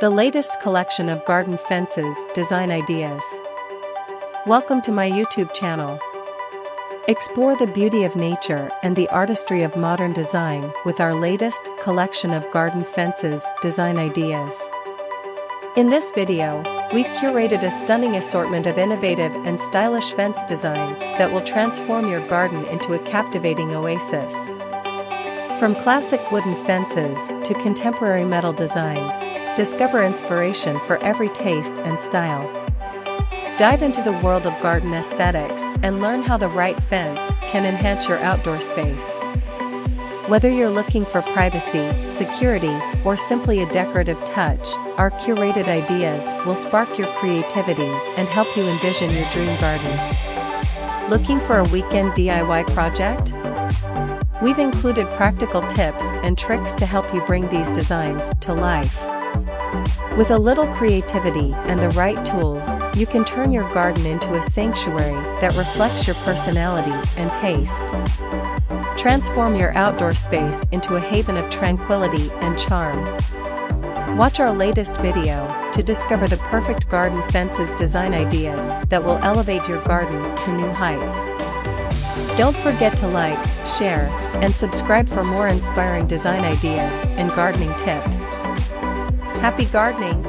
the latest collection of garden fences design ideas. Welcome to my YouTube channel. Explore the beauty of nature and the artistry of modern design with our latest collection of garden fences design ideas. In this video, we've curated a stunning assortment of innovative and stylish fence designs that will transform your garden into a captivating oasis. From classic wooden fences to contemporary metal designs, discover inspiration for every taste and style. Dive into the world of garden aesthetics and learn how the right fence can enhance your outdoor space. Whether you're looking for privacy, security, or simply a decorative touch, our curated ideas will spark your creativity and help you envision your dream garden. Looking for a weekend DIY project? We've included practical tips and tricks to help you bring these designs to life. With a little creativity and the right tools, you can turn your garden into a sanctuary that reflects your personality and taste. Transform your outdoor space into a haven of tranquility and charm. Watch our latest video to discover the perfect garden fences design ideas that will elevate your garden to new heights. Don't forget to like, share, and subscribe for more inspiring design ideas and gardening tips. Happy gardening!